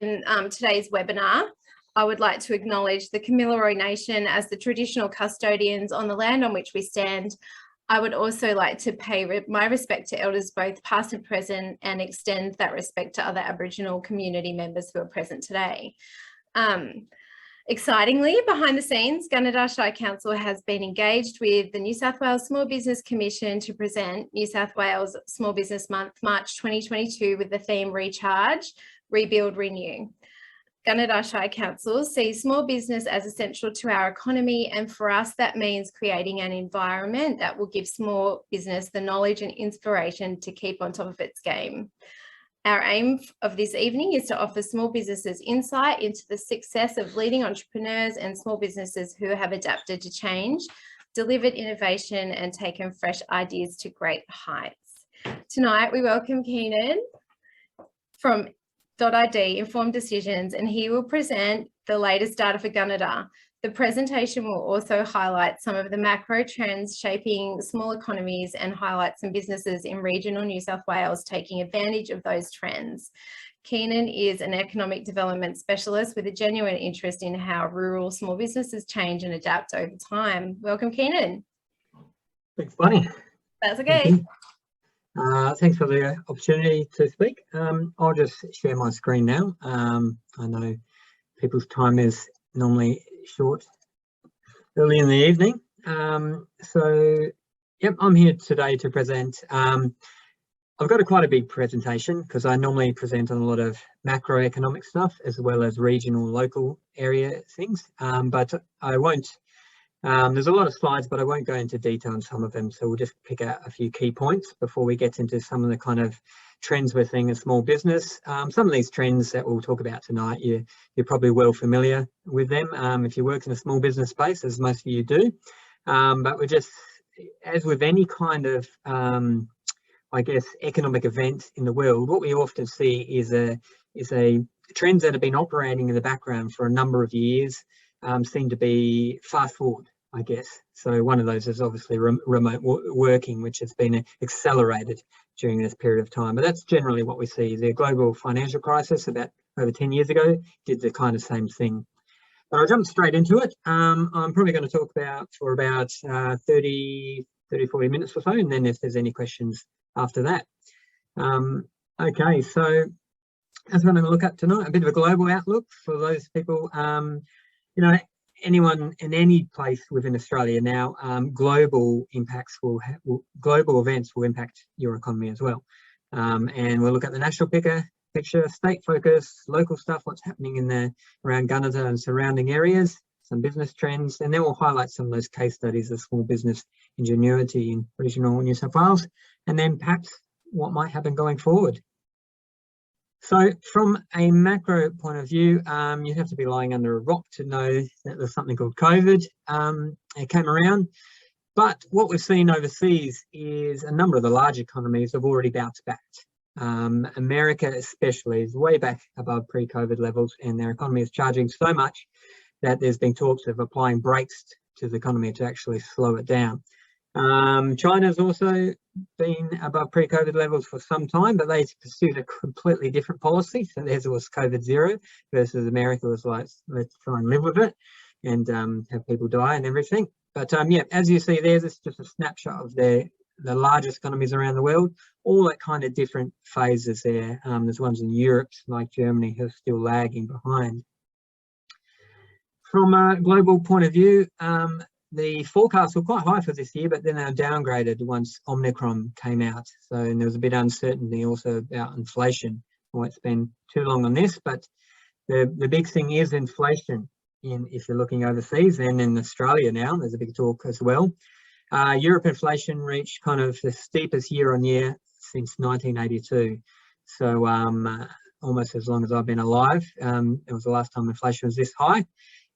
In today's webinar, I would like to acknowledge the Kamilaroi Nation as the traditional custodians on the land on which we stand. I would also like to pay my respect to elders both past and present and extend that respect to other Aboriginal community members who are present today. Excitingly, behind the scenes, Gunnedah Shire Council has been engaged with the New South Wales Small Business Commission to present New South Wales Small Business Month, March 2022, with the theme Recharge, Rebuild, Renew. Gunnedah Shire Council sees small business as essential to our economy, and for us that means creating an environment that will give small business the knowledge and inspiration to keep on top of its game. Our aim of this evening is to offer small businesses insight into the success of leading entrepreneurs and small businesses who have adapted to change, delivered innovation and taken fresh ideas to great heights. Tonight we welcome Keenan from .id, Informed Decisions, and he will present the latest data for Gunnedah. The presentation will also highlight some of the macro trends shaping small economies and highlight some businesses in regional New South Wales taking advantage of those trends. Keenan is an economic development specialist with a genuine interest in how rural small businesses change and adapt over time. Welcome, Keenan. Thanks, Bonnie. That's okay. Thanks for the opportunity to speak. I'll just share my screen now. I know people's time is normally short early in the evening. Yep, I'm here today to present. I've got quite a big presentation because I normally present on a lot of macroeconomic stuff as well as regional, local area things, but I won't. There's a lot of slides, but I won't go into detail on some of them. So we'll just pick out a few key points before we get into some of the kind of trends we're seeing in small business. Some of these trends that we'll talk about tonight, you're probably well familiar with them if you work in a small business space, as most of you do. But we're just, as with any kind of, I guess, economic event in the world, what we often see is trends that have been operating in the background for a number of years seem to be fast forward, I guess. So one of those is obviously remote working, which has been accelerated during this period of time. But that's generally what we see. The global financial crisis about over 10 years ago did the kind of same thing. But I'll jump straight into it. I'm probably going to talk for about 30, 40 minutes or so, and then if there's any questions after that. Okay, so as we're going to look at tonight, a bit of a global outlook for those people. You know, anyone in any place within Australia now, global events will impact your economy as well. And we'll look at the national picture, state focus, local stuff, what's happening around Gunnedah and surrounding areas, some business trends, and then we'll highlight some of those case studies of small business ingenuity in regional New South Wales, and then perhaps what might happen going forward. So from a macro point of view, you have to be lying under a rock to know that there's something called COVID. It came around, but what we've seen overseas is a number of the large economies have already bounced back. America especially is way back above pre-COVID levels, and their economy is charging so much that there's been talks of applying brakes to the economy to actually slow it down. China's also been above pre-COVID levels for some time, but they pursued a completely different policy. So theirs was COVID zero versus America was like, let's try and live with it and have people die and everything. But yeah, as you see there, this is just a snapshot of the largest economies around the world, all at kind of different phases there. There's ones in Europe, like Germany, who are still lagging behind. From a global point of view, the forecasts were quite high for this year, but then they were downgraded once Omicron came out. So, and there was a bit of uncertainty also about inflation. I won't spend too long on this, but the big thing is inflation. If you're looking overseas, and in Australia now, there's a big talk as well. Europe inflation reached kind of the steepest year on year since 1982. So almost as long as I've been alive, it was the last time inflation was this high.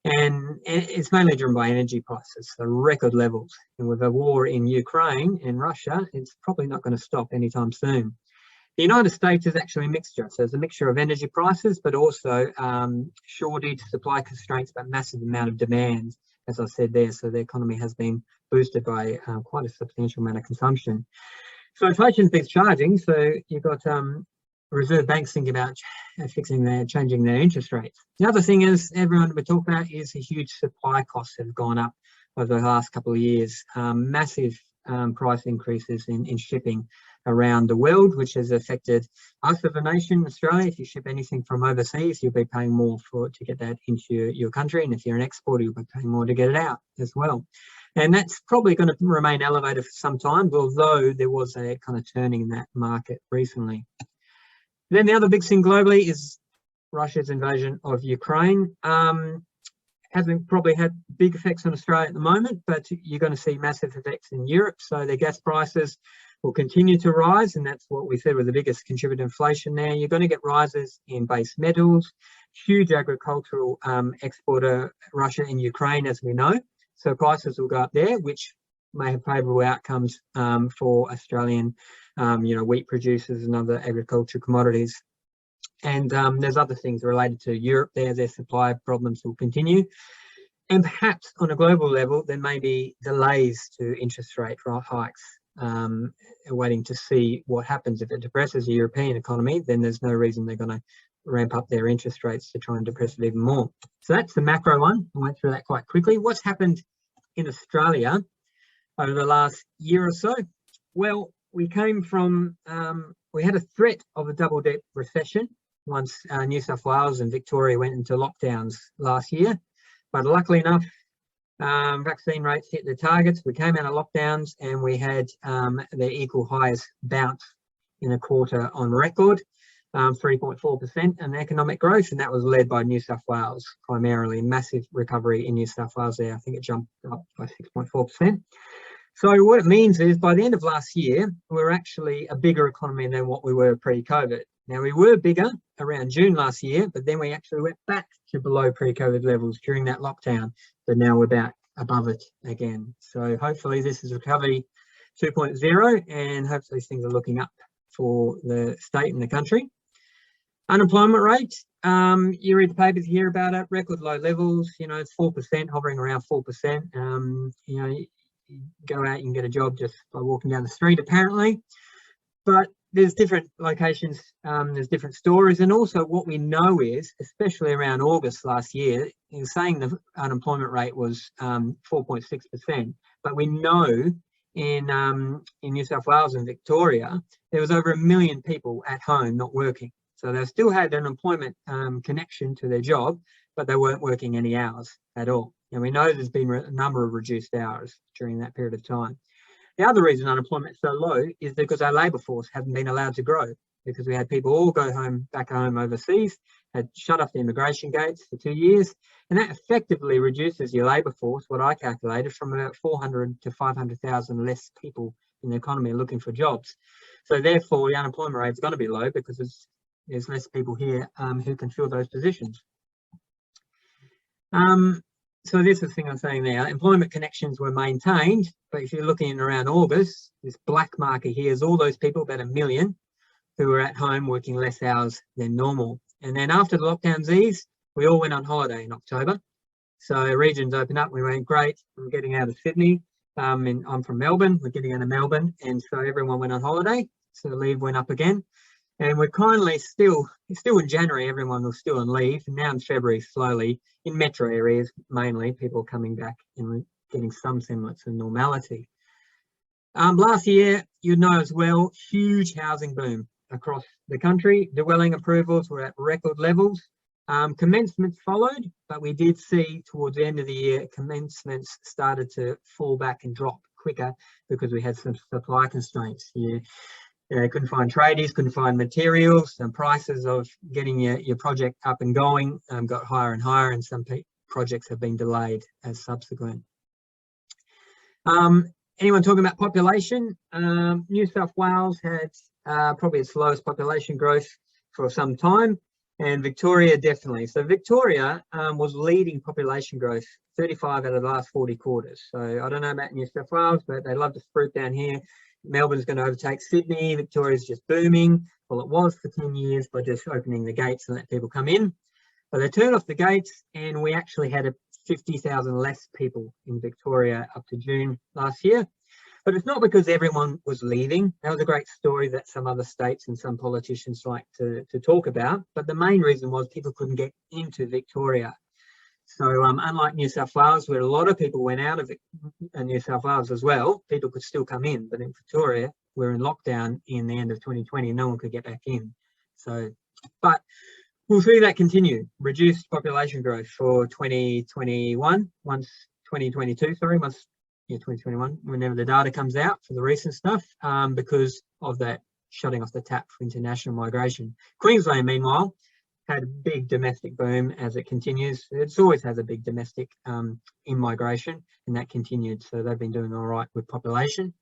And it's mainly driven by energy prices, so record levels. And with a war in Ukraine and Russia, it's probably not going to stop anytime soon. The United States is actually a mixture. So it's a mixture of energy prices, but also shortage, supply constraints, but massive amount of demand, as I said there. So the economy has been boosted by quite a substantial amount of consumption. So inflation's been charging. So you've got Reserve Bank's thinking about changing their interest rates. The other thing is everyone we talk about is the huge supply costs have gone up over the last couple of years. Massive price increases in shipping around the world, which has affected us as a nation, Australia. If you ship anything from overseas, you'll be paying more to get that into your country, and if you're an exporter, you'll be paying more to get it out as well. And that's probably going to remain elevated for some time, although there was a kind of turning in that market recently. Then the other big thing globally is Russia's invasion of Ukraine. Hasn't probably had big effects on Australia at the moment, but you're going to see massive effects in Europe. So their gas prices will continue to rise, and that's what we said was the biggest contributor to inflation there. You're going to get rises in base metals, huge agricultural exporter, Russia and Ukraine, as we know. So prices will go up there, which may have favourable outcomes for Australian, wheat producers and other agricultural commodities. And there's other things related to Europe there. Their supply problems will continue. And perhaps on a global level, there may be delays to interest rate hikes, waiting to see what happens. If it depresses the European economy, then there's no reason they're going to ramp up their interest rates to try and depress it even more. So that's the macro one. I went through that quite quickly. What's happened in Australia over the last year or so? Well, we came from, we had a threat of a double-dip recession once New South Wales and Victoria went into lockdowns last year. But luckily enough, vaccine rates hit their targets. We came out of lockdowns and we had the equal highest bounce in a quarter on record, 3.4% in economic growth, and that was led by New South Wales primarily. Massive recovery in New South Wales there. I think it jumped up by 6.4%. So what it means is by the end of last year, we're actually a bigger economy than what we were pre-COVID. Now, we were bigger around June last year, but then we actually went back to below pre-COVID levels during that lockdown. But now we're back above it again. So hopefully this is recovery 2.0, and hopefully things are looking up for the state and the country. Unemployment rate, you read the papers, you hear about it, record low levels, it's 4%, hovering around 4%. You go out, you can get a job just by walking down the street, apparently. But there's different locations, there's different stories, and also what we know is, especially around August last year, in saying the unemployment rate was 4.6%, but we know in New South Wales and Victoria, there was over 1 million people at home not working. So they still had an employment connection to their job, but they weren't working any hours at all. And we know there's been a number of reduced hours during that period of time. The other reason unemployment is so low is because our labour force haven't been allowed to grow, because we had people all go back home overseas, had shut off the immigration gates for 2 years, and that effectively reduces your labour force, what I calculated, from about 400 to 500,000 less people in the economy looking for jobs. So therefore, the unemployment rate is going to be low because there's less people here who can fill those positions. So this is the thing I'm saying there. Employment connections were maintained, but if you're looking around August, this black marker here is all those people, about 1 million, who were at home working less hours than normal. And then after the lockdowns eased, we all went on holiday in October. So regions opened up, we went, great, we're getting out of Sydney. And I'm from Melbourne, we're getting out of Melbourne. And so everyone went on holiday, so the leave went up again. And we're kindly still in January, everyone was still on leave. And now in February, slowly, in metro areas, mainly, people coming back and getting some semblance of normality. Last year, you know as well, huge housing boom across the country. Dwelling approvals were at record levels. Commencements followed, but we did see towards the end of the year, commencements started to fall back and drop quicker because we had some supply constraints. Couldn't find tradies, couldn't find materials, and prices of getting your project up and going got higher and higher, and some projects have been delayed as subsequent. Anyone talking about population? New South Wales had probably its lowest population growth for some time, and Victoria definitely. So Victoria was leading population growth 35 out of the last 40 quarters. So I don't know about New South Wales, but they love to fruit down here. Melbourne's going to overtake Sydney. Victoria's just booming. Well, it was for 10 years by just opening the gates and let people come in. But they turned off the gates, and we actually had 50,000 less people in Victoria up to June last year. But it's not because everyone was leaving. That was a great story that some other states and some politicians like to talk about. But the main reason was people couldn't get into Victoria. So unlike New South Wales, where a lot of people went out of New South Wales as well, people could still come in. But in Victoria, we're in lockdown in the end of 2020 and no one could get back in. So, but we'll see that continue. Reduced population growth for 2021, once 2021, whenever the data comes out for the recent stuff, because of that shutting off the tap for international migration. Queensland, meanwhile, had a big domestic boom as it continues. It's always has a big domestic in migration, and that continued. So they've been doing all right with population.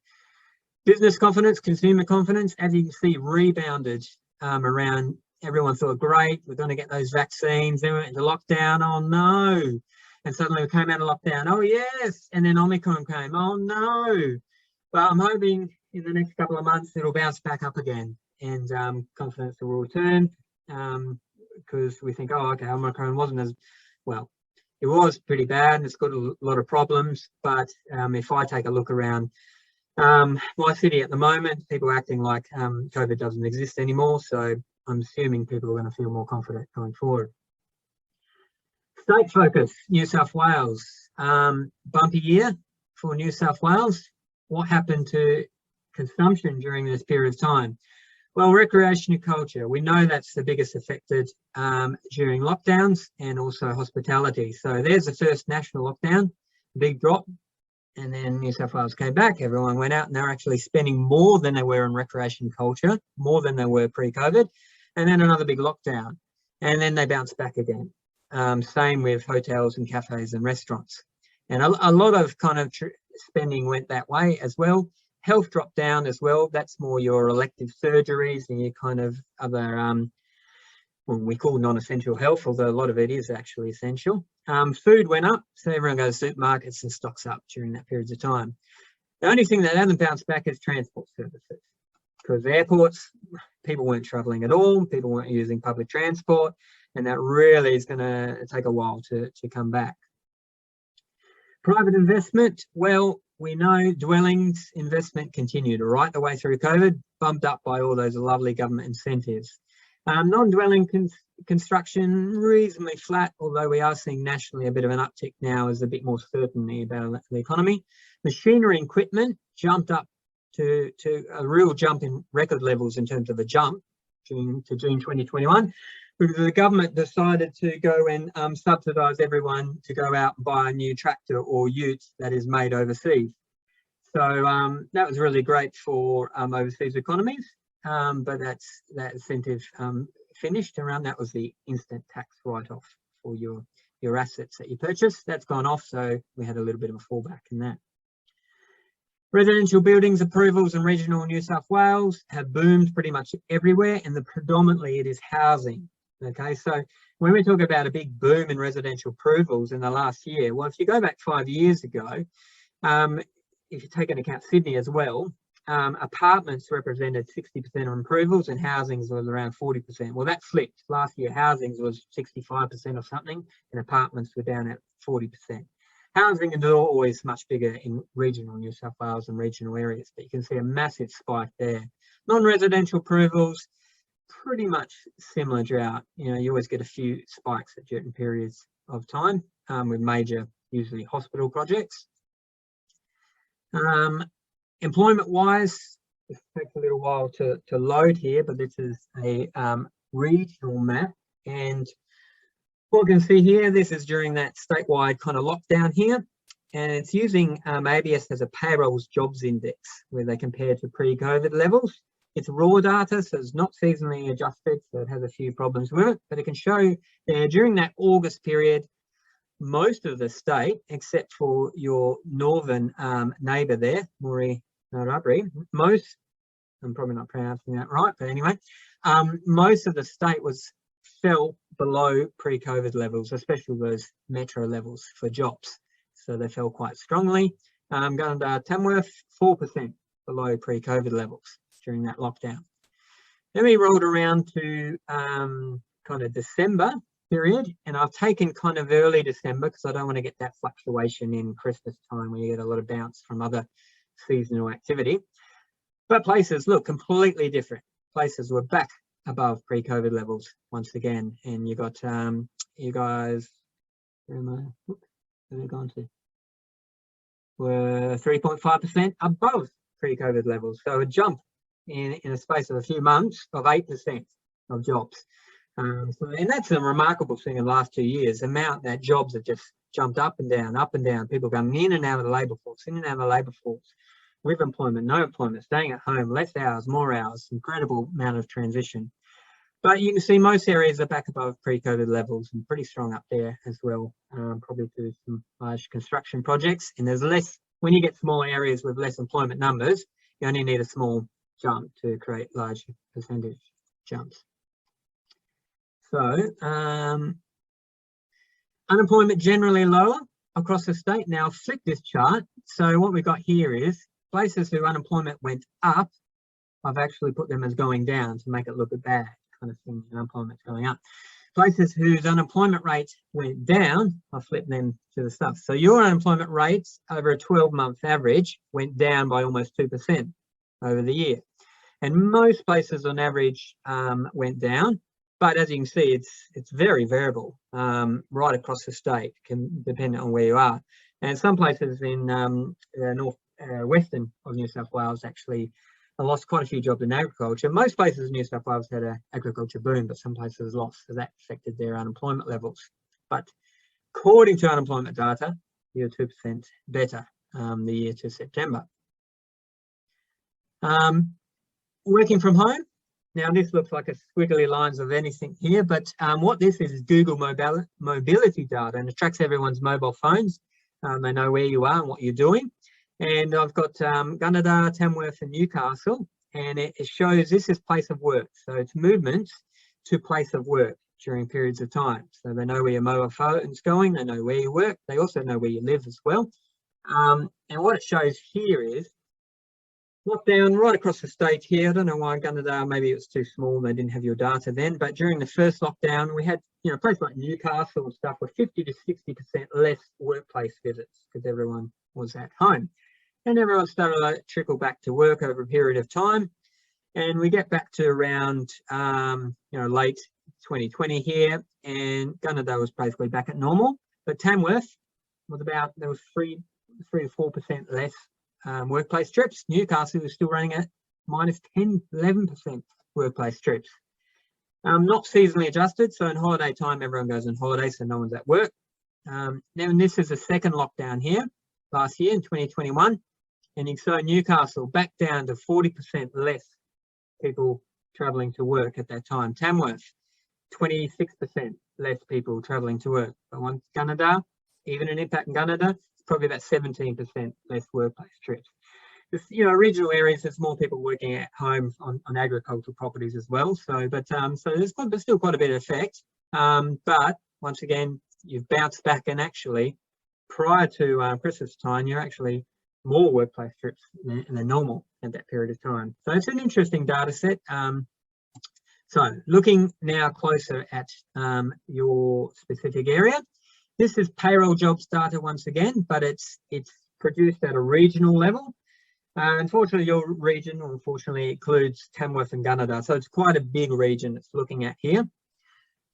Business confidence, consumer confidence, as you can see, rebounded around. Everyone thought, great, we're going to get those vaccines. Then we went into lockdown. Oh no. And suddenly we came out of lockdown. Oh yes. And then Omicron came. Oh no. But I'm hoping in the next couple of months it'll bounce back up again and confidence will return, because we think, oh, okay, Omicron wasn't as well. It was pretty bad and it's got a lot of problems. But if I take a look around my city at the moment, people are acting like COVID doesn't exist anymore. So I'm assuming people are going to feel more confident going forward. State focus, New South Wales. Bumpy year for New South Wales. What happened to consumption during this period of time? Well, recreation and culture. We know that's the biggest affected during lockdowns, and also hospitality. So there's the first national lockdown, big drop. And then New South Wales came back, everyone went out and they're actually spending more than they were on recreation and culture, more than they were pre-COVID. And then another big lockdown. And then they bounced back again. Same with hotels and cafes and restaurants. And a lot of kind of spending went that way as well. Health dropped down as well. That's more your elective surgeries and your kind of other, well, we call non-essential health, although a lot of it is actually essential. Food went up, so everyone goes to supermarkets and stocks up during that period of time. The only thing that hasn't bounced back is transport services, because airports, people weren't travelling at all, people weren't using public transport, and that really is going to take a while to come back. Private investment, well, we know dwellings investment continued right the way through COVID, bumped up by all those lovely government incentives. Non-dwelling construction reasonably flat, although we are seeing nationally a bit of an uptick now as a bit more certainty about the economy. Machinery and equipment jumped up to a real jump in record levels in terms of a jump June 2021, because the government decided to go and subsidise everyone to go out and buy a new tractor or ute that is made overseas. So that was really great for overseas economies. But that incentive finished around. That was the instant tax write-off for your assets that you purchased. That's gone off, so we had a little bit of a fallback in that. Residential buildings approvals in regional New South Wales have boomed pretty much everywhere, and predominantly it is housing. Okay, so when we talk about a big boom in residential approvals in the last year, well, if you go back 5 years ago, if you take into account Sydney as well, apartments represented 60% of approvals and housings was around 40%. Well, that flipped. Last year, housings was 65% or something, and apartments were down at 40%. Housing is always much bigger in regional New South Wales and regional areas, but you can see a massive spike there. Non-residential approvals, pretty much similar drought. You know, you always get a few spikes at certain periods of time with major, usually hospital projects. Employment-wise, it takes a little while to load here, but this is a regional map. And what we can see here, this is during that statewide kind of lockdown here. And it's using ABS as a payrolls jobs index, where they compare to pre-COVID levels. It's raw data, so it's not seasonally adjusted, so it has a few problems with it. But it can show there during that August period, most of the state, except for your northern neighbour there, Moree-Narrabri, most, I'm probably not pronouncing that right, but anyway, most of the state fell below pre-COVID levels, especially those metro levels for jobs. So they fell quite strongly. Gunnedah, Tamworth, 4% below pre-COVID levels during that lockdown. Then we rolled around to kind of December period, and I've taken kind of early December because I don't want to get that fluctuation in Christmas time where you get a lot of bounce from other seasonal activity. But places look completely different. Places were back above pre-COVID levels once again, and you got you guys, where am I? Where have they gone to? Were 3.5% above pre-COVID levels. So a jump in a space of a few months of 8% of jobs. And that's a remarkable thing in the last 2 years, the amount that jobs have just jumped up and down, people coming in and out of the labour force, with employment, no employment, staying at home, less hours, more hours, incredible amount of transition. But you can see most areas are back above pre-COVID levels and pretty strong up there as well, probably through some large construction projects. And there's less, when you get smaller areas with less employment numbers, you only need a small jump to create large percentage jumps. So unemployment generally lower across the state. Now I'll flip this chart. So what we've got here is places whose unemployment went up, I've actually put them as going down to make it look bad kind of thing, unemployment's going up. Places whose unemployment rate went down, I'll flip them to the stuff. So your unemployment rates over a 12-month average went down by almost 2% over the year. And most places on average went down. But as you can see, it's very variable right across the state, depending on where you are. And some places in western of New South Wales actually lost quite a few jobs in agriculture. Most places in New South Wales had an agriculture boom, but some places lost, so that affected their unemployment levels. But according to unemployment data, you're 2% better the year to September. Working from home. Now this looks like a squiggly lines of anything here, but what this is Google mobility data, and it tracks everyone's mobile phones. They know where you are and what you're doing. And I've got Gunnedah, Tamworth and Newcastle, and it shows this is place of work. So it's movement to place of work during periods of time. So they know where your mobile phone's going, they know where you work, they also know where you live as well. And what it shows here is lockdown right across the state here. I don't know why Gunnedah, maybe it was too small, they didn't have your data then, but during the first lockdown we had, you know, places like Newcastle and stuff were 50 to 60% less workplace visits because everyone was at home. And everyone started to trickle back to work over a period of time. And we get back to around, late 2020 here, and Gunnedah was basically back at normal. But Tamworth was there was 3 to 4% less workplace trips. Newcastle was still running at minus 10, 11% workplace trips. Not seasonally adjusted, so in holiday time, everyone goes on holiday, so no one's at work. Now, this is the second lockdown here, last year in 2021. And you saw Newcastle back down to 40% less people travelling to work at that time. Tamworth, 26% less people travelling to work. But once Gunnedah, even an impact in Gunnedah, it's probably about 17% less workplace trips. Just, regional areas, there's more people working at home on agricultural properties as well. So there's still quite a bit of effect. But once again, you've bounced back, and actually prior to Christmas time, you're actually more workplace trips than normal at that period of time. So it's an interesting data set. So looking now closer at your specific area, this is payroll jobs data once again, but it's produced at a regional level. Unfortunately, your region includes Tamworth and Gunnedah, so it's quite a big region it's looking at here.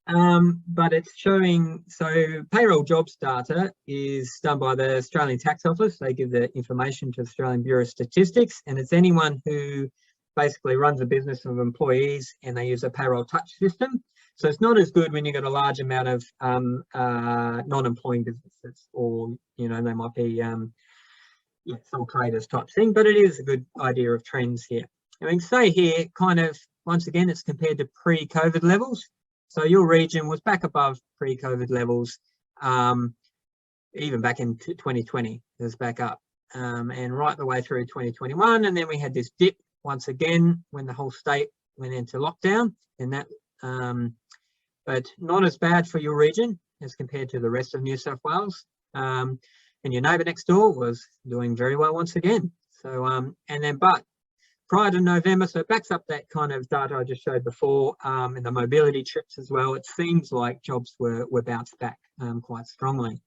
But it's showing, so payroll jobs data is done by the Australian Tax Office. They give the information to the Australian Bureau of Statistics, and it's anyone who basically runs a business of employees and they use a payroll touch system. So it's not as good when you've got a large amount of non-employing businesses, or, they might be sole traders type thing, but it is a good idea of trends here. And we can say here, kind of, once again, it's compared to pre-COVID levels. So your region was back above pre-COVID levels, even back in 2020, it was back up, and right the way through 2021. And then we had this dip once again when the whole state went into lockdown, and that, but not as bad for your region as compared to the rest of New South Wales. And your neighbour next door was doing very well once again. So, but prior to November, so it backs up that kind of data I just showed before, and the mobility trips as well. It seems like jobs were bounced back quite strongly.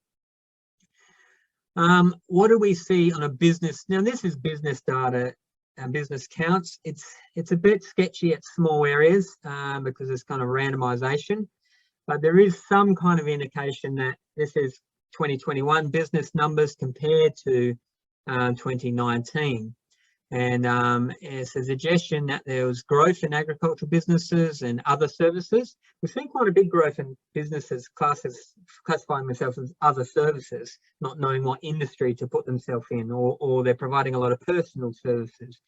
What do we see on a business? Now, this is business data and business counts. It's a bit sketchy at small areas because it's kind of randomization, but there is some kind of indication that this is 2021 business numbers compared to 2019. And it's a suggestion that there was growth in agricultural businesses and other services. We've seen quite a big growth in businesses classifying themselves as other services, not knowing what industry to put themselves in, or they're providing a lot of personal services.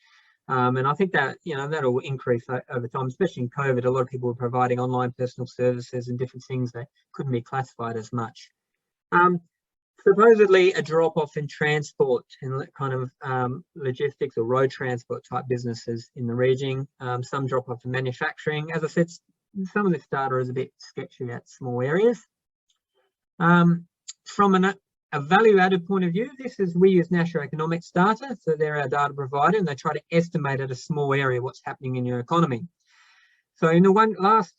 And I think that, you know, that'll increase over time, especially in COVID. A lot of people were providing online personal services and different things that couldn't be classified as much. Supposedly a drop-off in transport and kind of logistics or road transport type businesses in the region. Some drop-off in manufacturing. As I said, some of this data is a bit sketchy at small areas. From a value-added point of view, we use National Economics data, so they're our data provider, and they try to estimate at a small area what's happening in your economy. So in the last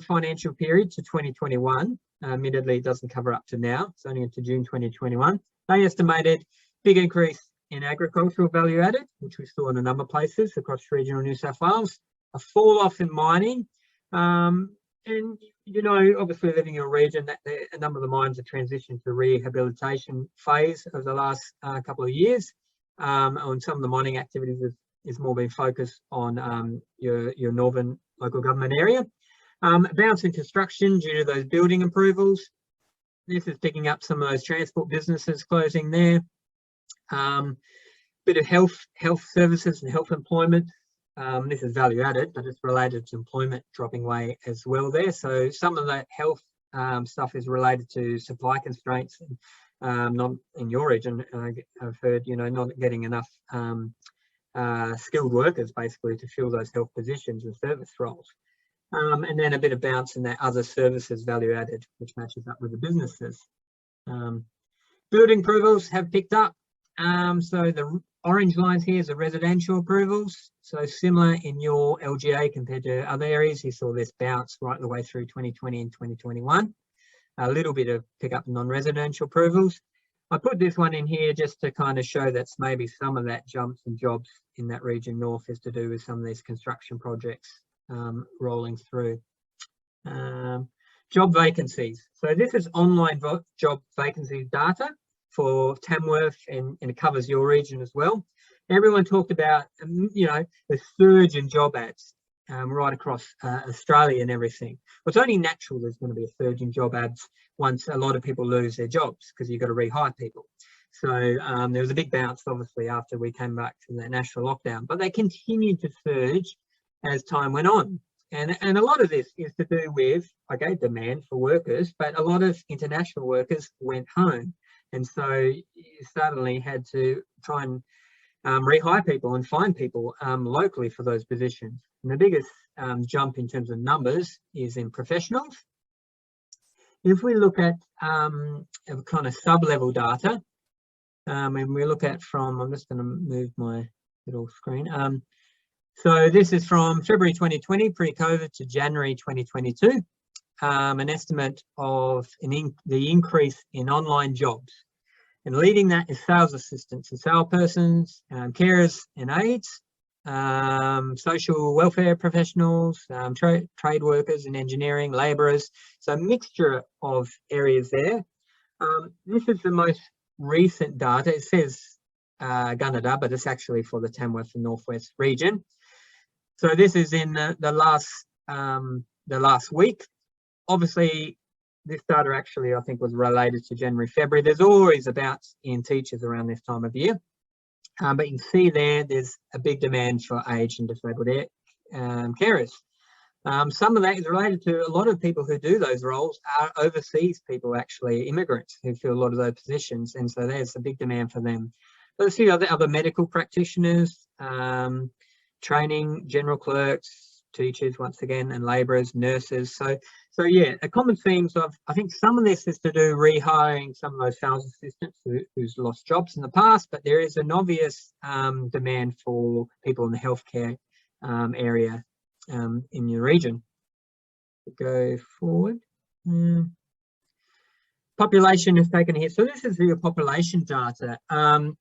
financial period to 2021, admittedly, it doesn't cover up to now, it's only into June 2021. They estimated big increase in agricultural value added, which we saw in a number of places across regional New South Wales, a fall off in mining, and, you know, obviously living in a region that a number of the mines have transitioned to rehabilitation phase over the last couple of years. On some of the mining activities is more being focused on your northern local government area. Bounce in construction due to those building approvals. This is picking up some of those transport businesses closing there. Bit of health services and health employment. This is value added, but it's related to employment dropping away as well there. So some of that health stuff is related to supply constraints, not in your region. I've heard, you know, not getting enough skilled workers basically to fill those health positions and service roles. And then a bit of bounce in that other services value added, which matches up with the businesses. Building approvals have picked up. So the orange lines here is the residential approvals. So similar in your LGA compared to other areas, you saw this bounce right the way through 2020 and 2021. A little bit of pick up in non-residential approvals. I put this one in here just to kind of show that's maybe some of that jumps in jobs in that region north is to do with some of these construction projects rolling through. Job vacancies. So this is online job vacancies data for Tamworth, and it covers your region as well. Everyone talked about, you know, the surge in job ads right across Australia and everything. Well, it's only natural there's going to be a surge in job ads once a lot of people lose their jobs because you've got to rehire people. So there was a big bounce, obviously, after we came back from that national lockdown, but they continued to surge as time went on. And a lot of this is to do with, okay, demand for workers, but a lot of international workers went home. And so you suddenly had to try and rehire people and find people locally for those positions. And the biggest jump in terms of numbers is in professionals. If we look at kind of sub-level data, and we look at from, I'm just going to move my little screen. So this is from February 2020, pre-COVID, to January 2022, an estimate of the increase in online jobs. And leading that is sales assistants and salespersons, carers and aides, social welfare professionals, trade workers in engineering, labourers. So a mixture of areas there. This is the most recent data. It says Gunnedah, but it's actually for the Tamworth and Northwest region. So this is in the last week. Obviously, this data actually, I think, was related to January, February. There's always a bounce in teachers around this time of year. But you can see there's a big demand for aged and disabled carers. Some of that is related to a lot of people who do those roles are overseas people, actually, immigrants who fill a lot of those positions. And so there's a big demand for them. But there's a few other medical practitioners, training, general clerks, teachers, once again, and labourers, nurses. So yeah, a common themes of, I think some of this is to do rehiring some of those sales assistants who's lost jobs in the past, but there is an obvious demand for people in the healthcare area in your region. Go forward. Population has taken a hit. So this is your population data. And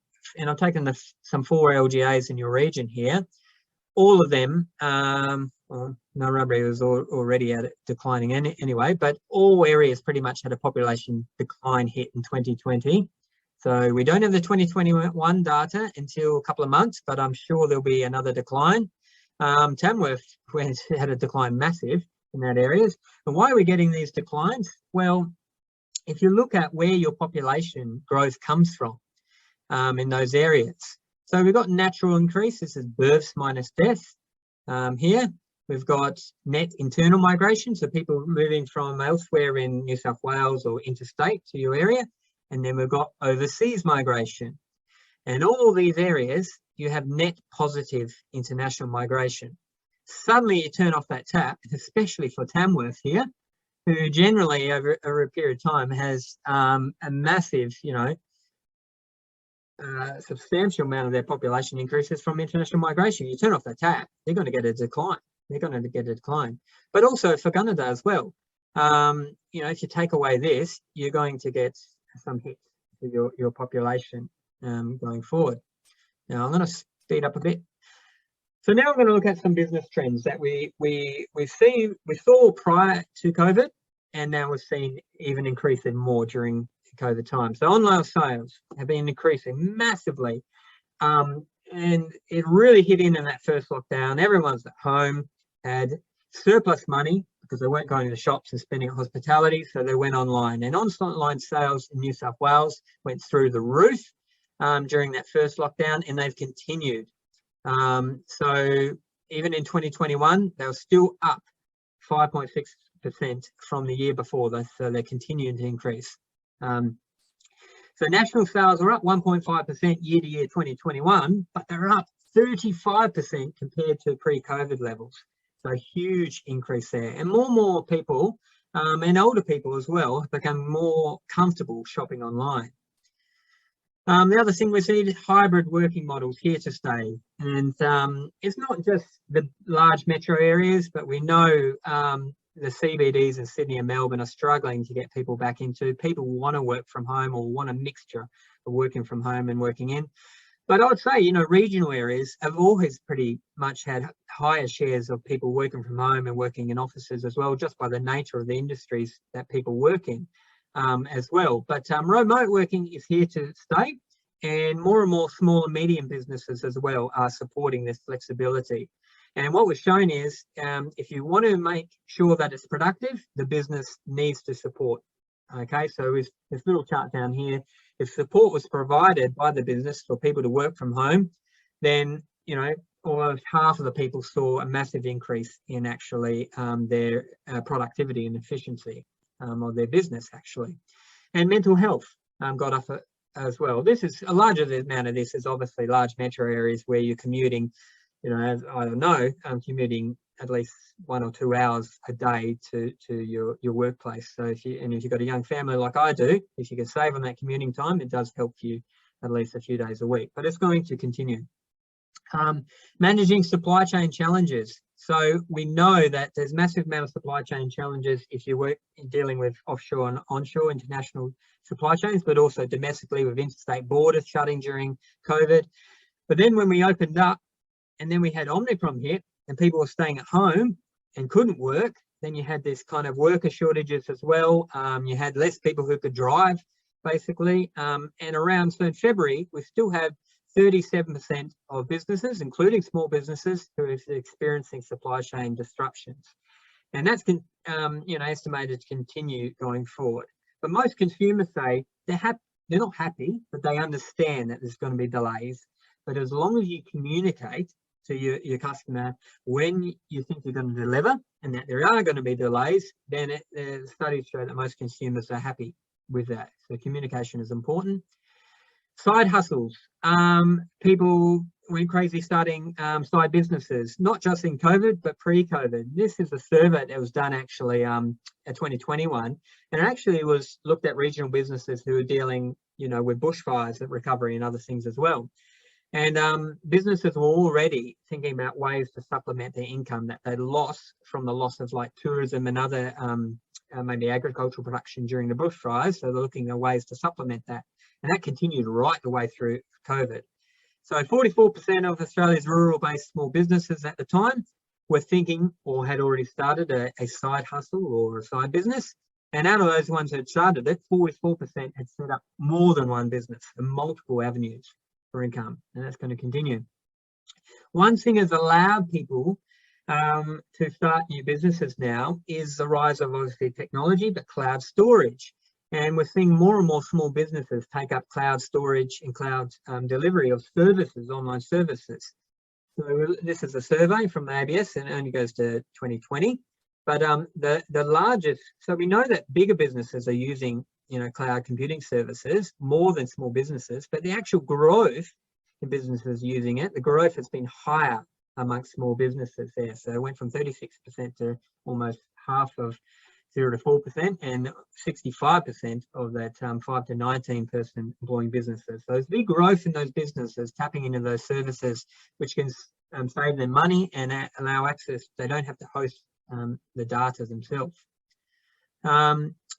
I've taken some 4 LGAs in your region here. All of them, well, Narrabri was already at it declining anyway, but all areas pretty much had a population decline hit in 2020. So we don't have the 2021 data until a couple of months, but I'm sure there'll be another decline. Tamworth had a decline massive in that areas. And why are we getting these declines? Well, if you look at where your population growth comes from in those areas. So we've got natural increase. This is births minus deaths. Here we've got net internal migration, so people moving from elsewhere in New South Wales or interstate to your area. And then we've got overseas migration. And all these areas, you have net positive international migration. Suddenly you turn off that tap, especially for Tamworth here, who generally over a period of time has a massive, substantial amount of their population increases from international migration. You turn off that tap, they're going to get a decline. But also for Gunnedah as well. If you take away this, you're going to get some hits to your population going forward. Now I'm going to speed up a bit. So now I'm going to look at some business trends that we saw prior to COVID, and now we've seen even increasing more during COVID time. So online sales have been increasing massively, and it really hit in that first lockdown. Everyone's at home, had surplus money because they weren't going to the shops and spending at hospitality, so they went online. And online sales in New South Wales went through the roof during that first lockdown, and they've continued. So even in 2021, they were still up 5.6% from the year before, so they're continuing to increase. So national sales are up 1.5% year to year 2021, but they're up 35% compared to pre-COVID levels. So a huge increase there. And more people, and older people as well, have become more comfortable shopping online. The other thing we see is hybrid working models here to stay. And it's not just the large metro areas, but we know the CBDs in Sydney and Melbourne are struggling to get people back into. People want to work from home or want a mixture of working from home and working in. But I would say, regional areas have always pretty much had higher shares of people working from home and working in offices as well, just by the nature of the industries that people work in as well. But remote working is here to stay, and more small and medium businesses as well are supporting this flexibility. And what we've shown is if you want to make sure that it's productive, the business needs to support. Okay, so with this little chart down here, if support was provided by the business for people to work from home, then, almost half of the people saw a massive increase in actually their productivity and efficiency of their business actually. And mental health got up as well. This is a larger amount of this is obviously large metro areas where you're commuting, as I know, commuting at least 1 or 2 hours a day to your workplace. So if you've got a young family like I do, if you can save on that commuting time, it does help you at least a few days a week, but it's going to continue. Managing supply chain challenges. So we know that there's massive amount of supply chain challenges if you work dealing with offshore and onshore international supply chains, but also domestically with interstate borders shutting during COVID. But then when we opened up and then we had Omicron hit and people were staying at home and couldn't work, then you had this kind of worker shortages as well. You had less people who could drive basically. And around February, we still have 37% of businesses, including small businesses, who are experiencing supply chain disruptions. And that's estimated to continue going forward. But most consumers say they're not happy, but they understand that there's going to be delays. But as long as you communicate to your customer when you think you're going to deliver and that there are going to be delays, then the studies show that most consumers are happy with that. So communication is important. Side hustles. People went crazy starting side businesses, not just in COVID, but pre-COVID. This is a survey that was done actually at 2021, and it actually was looked at regional businesses who are dealing, with bushfires, recovery and other things as well. And businesses were already thinking about ways to supplement their income that they lost from the loss of like tourism and other maybe agricultural production during the bushfires. So they're looking at ways to supplement that. And that continued right the way through COVID. So 44% of Australia's rural-based small businesses at the time were thinking or had already started a side hustle or a side business. And out of those ones who had started it, 44% had set up more than one business and multiple avenues for income. And that's going to continue. One thing has allowed people to start new businesses now is the rise of obviously technology, but cloud storage. And we're seeing more and more small businesses take up cloud storage and cloud delivery of services, online services. So this is a survey from ABS and it only goes to 2020. But the largest, so we know that bigger businesses are using, cloud computing services more than small businesses, but the actual growth in businesses using it, the growth has been higher amongst small businesses there. So it went from 36% to almost half of 0 to 4%, and 65% of that 5 to 19 person employing businesses. So there's big growth in those businesses tapping into those services, which can save them money and allow access. They don't have to host the data themselves.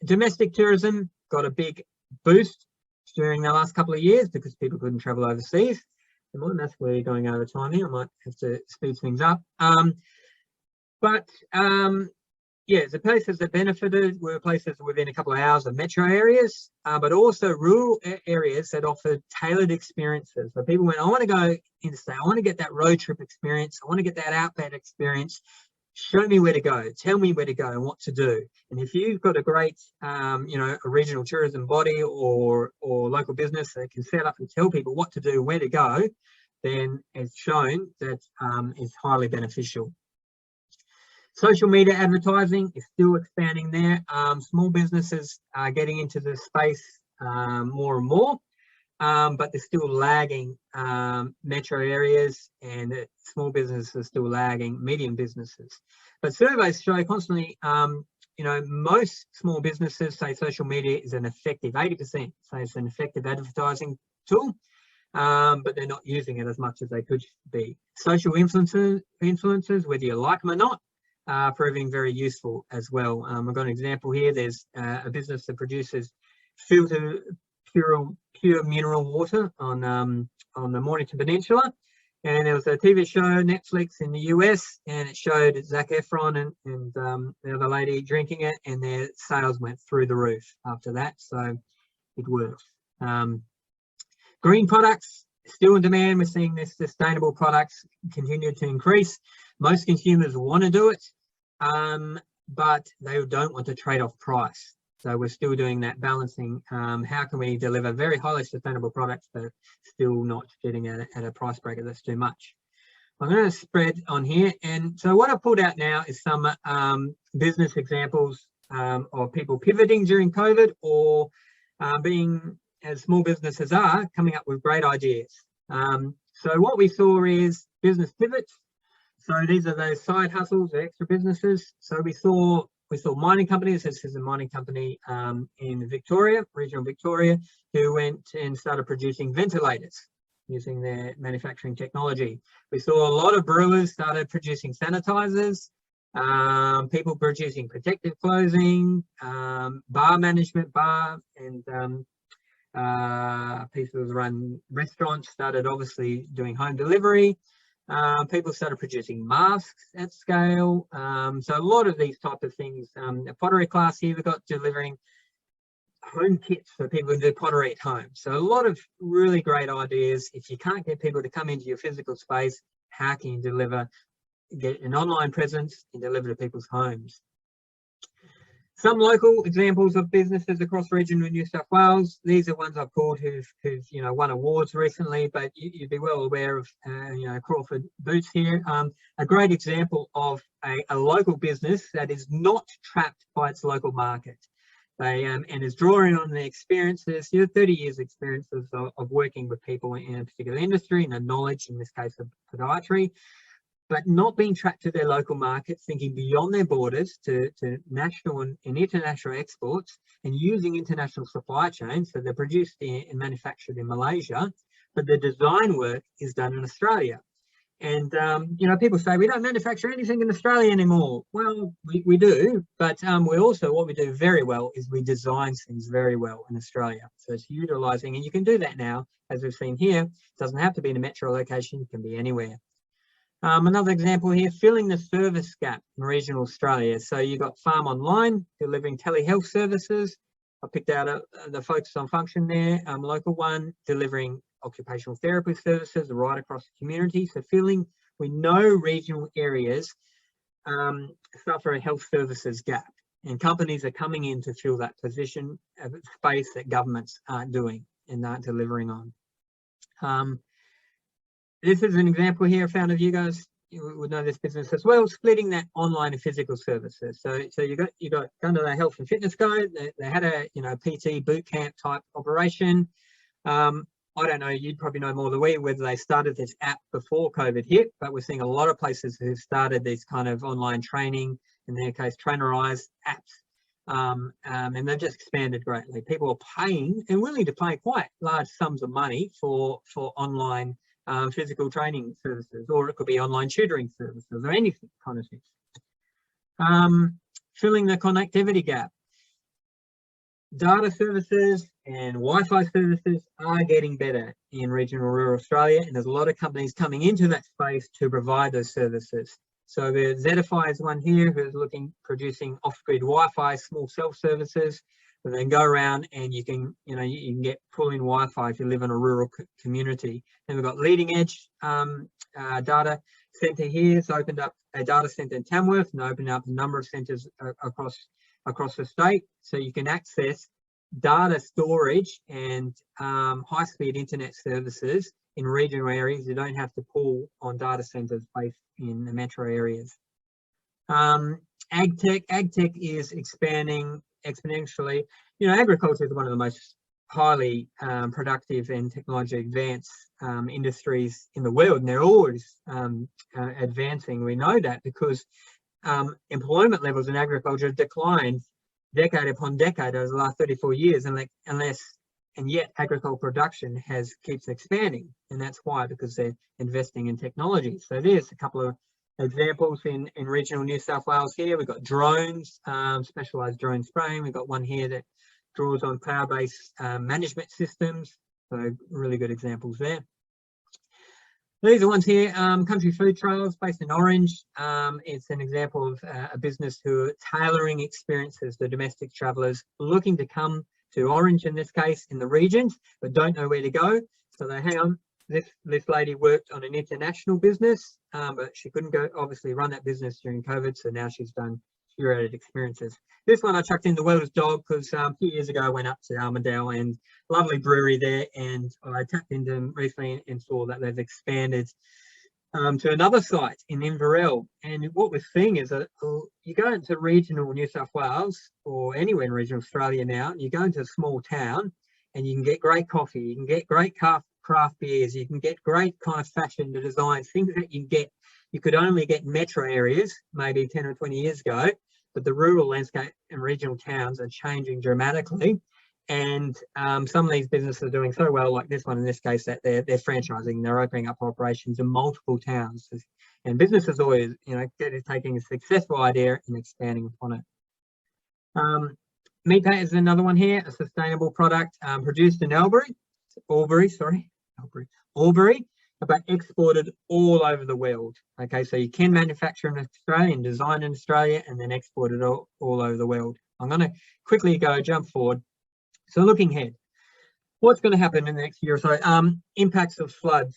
Domestic tourism got a big boost during the last couple of years because people couldn't travel overseas. And that's where you're going over time here. I might have to speed things up. Yeah, the places that benefited were places within a couple of hours of metro areas, but also rural areas that offered tailored experiences. So people went, I want to go interstate, I want to get that road trip experience, I want to get that outback experience. Show me where to go, tell me where to go and what to do. And if you've got a great, a regional tourism body or local business that can set up and tell people what to do, where to go, then it's shown that is highly beneficial. Social media advertising is still expanding there. Small businesses are getting into this space more and more, but they're still lagging metro areas, and small businesses are still lagging medium businesses. But surveys show constantly, most small businesses say social media is an effective, 80% say it's an effective advertising tool, but they're not using it as much as they could be. Social influencers, whether you like them or not, proving very useful as well. I've got an example here. There's a business that produces filtered pure mineral water on the Mornington Peninsula, and there was a TV show, Netflix in the US, and it showed Zac Efron and the other lady drinking it, and their sales went through the roof after that. So it works. Green products still in demand. We're seeing this sustainable products continue to increase. Most consumers want to do it, but they don't want to trade off price. So we're still doing that balancing. How can we deliver very highly sustainable products, but still not getting at a price bracket that's too much? I'm going to spread on here. And so what I pulled out now is some business examples of people pivoting during COVID or being, as small businesses are, coming up with great ideas. So what we saw is business pivots. So these are those side hustles, the extra businesses. So we saw mining companies. This is a mining company in Victoria, regional Victoria, who went and started producing ventilators using their manufacturing technology. We saw a lot of brewers started producing sanitizers, people producing protective clothing, bar management, and people who run restaurants started obviously doing home delivery. People started producing masks at scale. So a lot of these type of things. The pottery class here, we've got delivering home kits for people who do pottery at home. So a lot of really great ideas. If you can't get people to come into your physical space, how can you get an online presence and deliver to people's homes? Some local examples of businesses across regional New South Wales. These are ones I've called who've won awards recently, but you'd be well aware of Crawford Boots here. A great example of a local business that is not trapped by its local market. They and is drawing on the experiences, 30 years experiences of working with people in a particular industry and the knowledge, in this case of podiatry, but not being trapped to their local market, thinking beyond their borders to national and international exports, and using international supply chains. So they're produced and manufactured in Malaysia, but the design work is done in Australia. And, you know, people say we don't manufacture anything in Australia anymore. Well, we do, but we also, what we do very well is we design things very well in Australia. So it's utilising, and you can do that now, as we've seen here. It doesn't have to be in a metro location, it can be anywhere. Another example here, filling the service gap in regional Australia. So you've got Farm Online delivering telehealth services. I picked out the focus on function there, local one delivering occupational therapy services right across the community. So we know regional areas suffer a health services gap, and companies are coming in to fill that position of space that governments aren't doing and aren't delivering on. This is an example here I found of you guys. You would know this business as well, splitting that online and physical services. So you got Gunnedah Health and Fitness Guy. They had a PT boot camp type operation. I don't know, you'd probably know more than we whether they started this app before COVID hit, but we're seeing a lot of places who've started these kind of online training, in their case, trainerized apps. And they've just expanded greatly. People are paying and willing to pay quite large sums of money for online physical training services, or it could be online tutoring services, or any kind of thing. Filling the connectivity gap. Data services and Wi-Fi services are getting better in regional rural Australia, and there's a lot of companies coming into that space to provide those services. So the Zedify is one here who's producing off-grid Wi-Fi small self-services, and then go around and you can get full-in Wi-Fi if you live in a rural community. Then we've got Leading Edge Data Centre here. It's opened up a data centre in Tamworth and opened up a number of centres across the state, so you can access data storage and high-speed internet services in regional areas. You don't have to pull on data centres based in the metro areas. Agtech is expanding exponentially. Agriculture is one of the most highly productive and technologically advanced industries in the world, and they're always advancing. We know that because employment levels in agriculture have declined decade upon decade over the last 34 years, and yet agricultural production keeps expanding, and that's why, because they're investing in technology. So there's a couple of examples in regional New South Wales here. We've got drones, specialised drone spraying. We've got one here that draws on cloud-based management systems, so really good examples there. These are ones here, Country Food Trails based in Orange. It's an example of a business who are tailoring experiences to domestic travellers looking to come to Orange, in this case, in the regions, but don't know where to go. So they hang on. This lady worked on an international business, but she couldn't go, obviously, run that business during COVID, so now she's done curated experiences. This one I chucked in the Weller's Dog because a few years ago I went up to Armidale, and lovely brewery there, and I tapped into them recently and saw that they've expanded to another site in Inverell. And what we're seeing is that you go into regional New South Wales or anywhere in regional Australia now, and you go into a small town and you can get great coffee, you can get great craft beers, you can get great kind of fashion design, things that you could only get in metro areas maybe 10 or 20 years ago. But the rural landscape and regional towns are changing dramatically, and some of these businesses are doing so well, like this one in this case, that they're franchising, they're opening up operations in multiple towns, and businesses always, taking a successful idea and expanding upon it. Meatpay is another one here, a sustainable product produced in Albury, but exported all over the world. Okay, so you can manufacture in Australia and design in Australia and then export it all over the world. I'm going to quickly jump forward. So looking ahead, what's going to happen in the next year or so? Impacts of floods.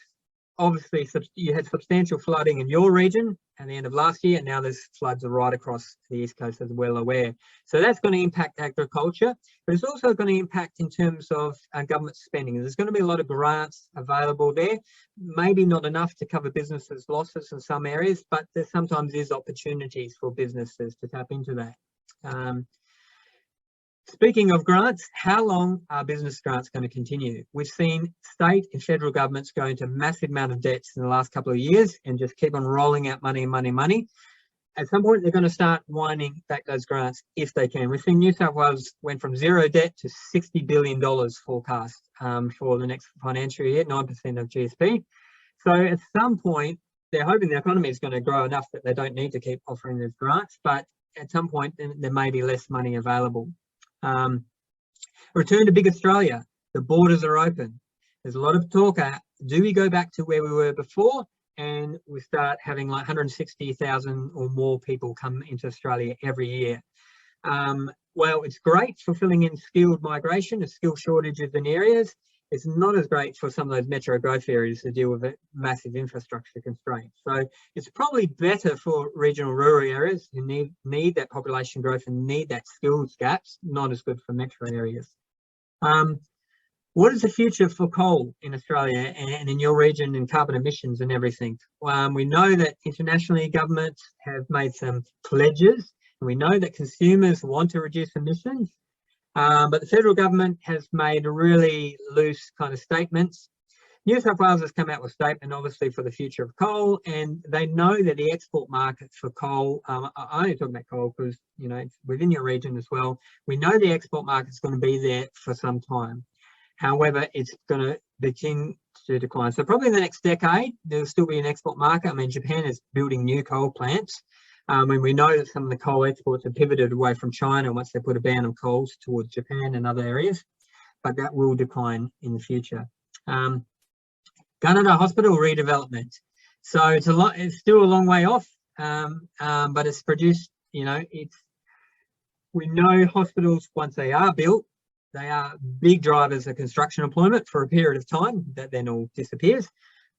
Obviously, you had substantial flooding in your region at the end of last year, and now there's floods right across the East Coast, as well aware. So that's going to impact agriculture, but it's also going to impact in terms of government spending. There's going to be a lot of grants available there, maybe not enough to cover businesses' losses in some areas, but there sometimes is opportunities for businesses to tap into that. Speaking of grants, how long are business grants going to continue? We've seen state and federal governments go into massive amount of debts in the last couple of years and just keep on rolling out money. At some point, they're going to start winding back those grants if they can. We've seen New South Wales went from zero debt to $60 billion forecast for the next financial year, 9% of GSP. So at some point, they're hoping the economy is going to grow enough that they don't need to keep offering these grants, but at some point there may be less money available. Return to big Australia. The borders are open. There's a lot of talk. Do we go back to where we were before and we start having like 160,000 or more people come into Australia every year? Well, it's great for filling in skilled migration, the skill shortages in areas. It's not as great for some of those metro growth areas to deal with massive infrastructure constraints. So it's probably better for regional rural areas who need that population growth and need that skills gaps, not as good for metro areas. What is the future for coal in Australia and in your region and carbon emissions and everything? We know that internationally governments have made some pledges, and we know that consumers want to reduce emissions. But the federal government has made really loose kind of statements. New South Wales has come out with a statement, obviously, for the future of coal, and they know that the export market for coal, I only talk about coal because, you know, it's within your region as well. We know the export market is going to be there for some time. However, it's going to begin to decline. So probably in the next decade, there'll still be an export market. I mean, Japan is building new coal plants. And we know that some of the coal exports have pivoted away from China once they put a ban on coals towards Japan and other areas, but that will decline in the future. Gunnedah Hospital Redevelopment. So it's still a long way off, but it's produced, you know, we know hospitals, once they are built, they are big drivers of construction employment for a period of time that then all disappears.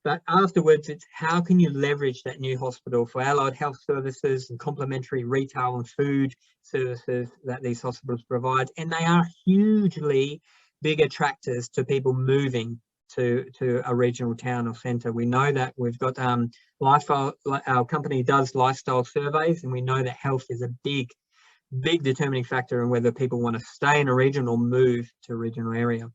But afterwards, it's how can you leverage that new hospital for allied health services and complementary retail and food services that these hospitals provide. And they are hugely big attractors to people moving to a regional town or centre. We know that. We've got lifestyle, our company does lifestyle surveys, and we know that health is a big determining factor in whether people want to stay in a region or move to a regional area.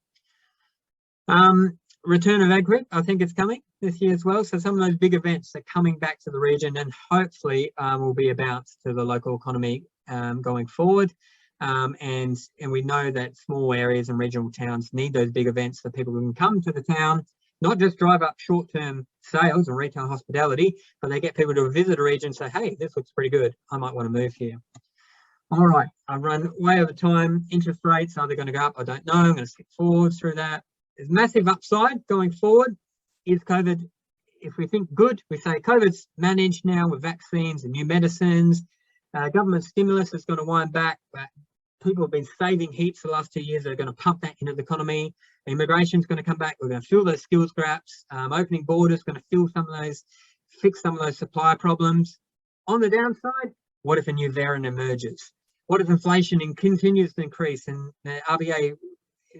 Return of Agri, I think it's coming this year as well. So some of those big events are coming back to the region, and hopefully will be a bounce to the local economy going forward. And we know that small areas and regional towns need those big events so people can come to the town, not just drive up short-term sales and retail hospitality, but they get people to visit a region and say, hey, this looks pretty good. I might want to move here. All right, I've run way over time. Interest rates, are they going to go up? I don't know. I'm going to skip forward through that. There's massive upside going forward. Is COVID, if we think good, we say COVID's managed now with vaccines and new medicines. Government stimulus is going to wind back, but people have been saving heaps the last 2 years. They're going to pump that into the economy. Immigration is going to come back. We're going to fill those skills gaps. Opening borders going to fill some of those, fix some of those supply problems. On the downside, what if a new variant emerges? What if inflation continues to increase and the RBA,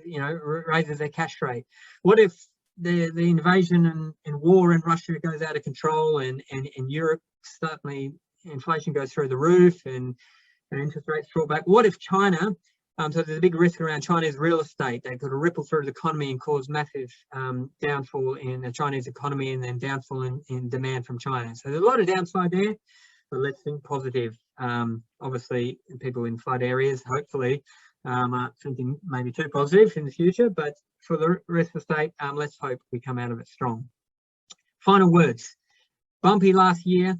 you know, raises their cash rate? What if the invasion and war in Russia goes out of control and Europe suddenly inflation goes through the roof and interest rates fall back? What if China, so there's a big risk around China's real estate, they could ripple through the economy and cause massive downfall in the Chinese economy and then downfall in demand from China. So there's a lot of downside there, but let's think positive. Obviously people in flood areas, hopefully, aren't thinking maybe too positive in the future, but for the rest of the state, let's hope we come out of it strong. Final words. Bumpy last year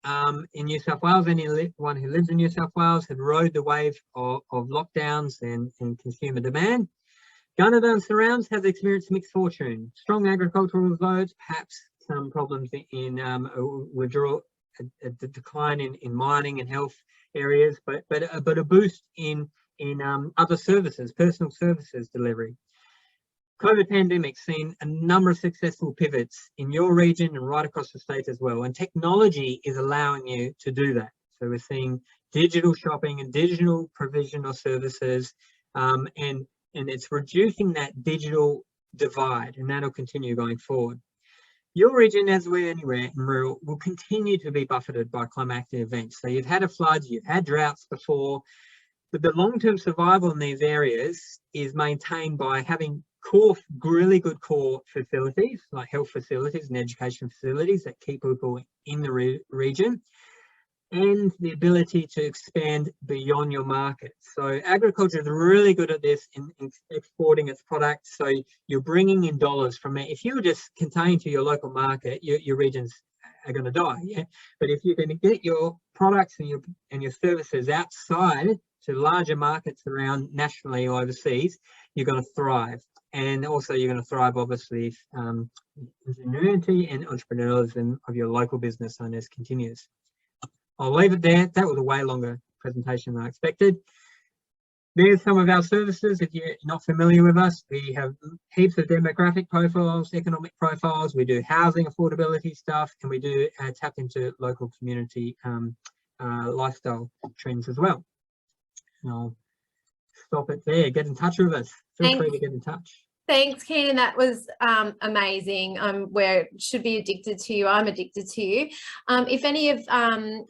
in New South Wales. Anyone who lives in New South Wales had rode the wave of lockdowns and consumer demand. Gunnedah and surrounds has experienced mixed fortune. Strong agricultural loads, perhaps some problems in withdrawal, a decline in mining and health areas, but a boost in other services, personal services delivery. COVID pandemic's seen a number of successful pivots in your region and right across the state as well, and technology is allowing you to do that. So we're seeing digital shopping and digital provision of services, and it's reducing that digital divide, and that'll continue going forward. Your region, as we're anywhere in rural, will continue to be buffeted by climatic events. So you've had a flood, you've had droughts before, but the long-term survival in these areas is maintained by having really good core facilities, like health facilities and education facilities that keep people in the region, and the ability to expand beyond your market. So agriculture is really good at this in exporting its products. So you're bringing in dollars from it. If you were just contained to your local market, your region's are going to die. Yeah, but if you're going to get your products and your services outside to larger markets around nationally or overseas, you're going to thrive. And also you're going to thrive, obviously, if ingenuity and entrepreneurialism of your local business owners continues. I'll leave it there. That was a way longer presentation than I expected. There's some of our services. If you're not familiar with us, we have heaps of demographic profiles, economic profiles. We do housing affordability stuff, and we do tap into local community lifestyle trends as well. And I'll stop it there. Get in touch with us. Feel free to get in touch. Thanks, Keenan. That was amazing. We should be addicted to you. I'm addicted to you. If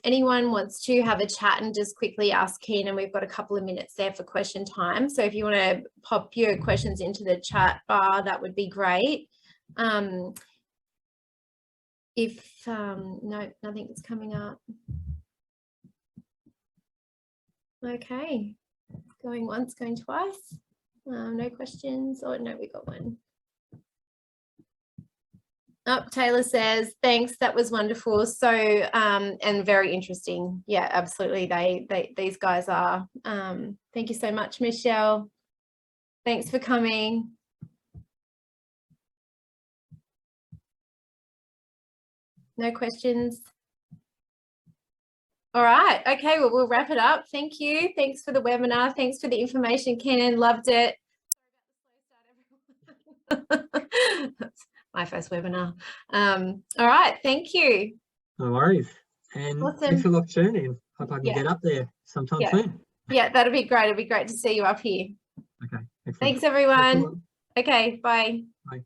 anyone wants to have a chat and just quickly ask Keenan, we've got a couple of minutes there for question time. So if you want to pop your questions into the chat bar, that would be great. No, nothing is coming up. Okay, going once, going twice. No questions. Oh, no, we got one. Oh, Taylor says, thanks, that was wonderful. So, and very interesting. Yeah, absolutely. These guys are. Thank you so much, Michelle. Thanks for coming. No questions. All right. Okay. Well, we'll wrap it up. Thank you. Thanks for the webinar. Thanks for the information, Kenan. Loved it. That's my first webinar. All right. Thank you. No worries. And awesome. Thanks for the opportunity. And hope I can get up there sometime soon. Yeah, that'll be great. It'll be great to see you up here. Okay. Excellent. Thanks, everyone. Okay. Bye. Bye.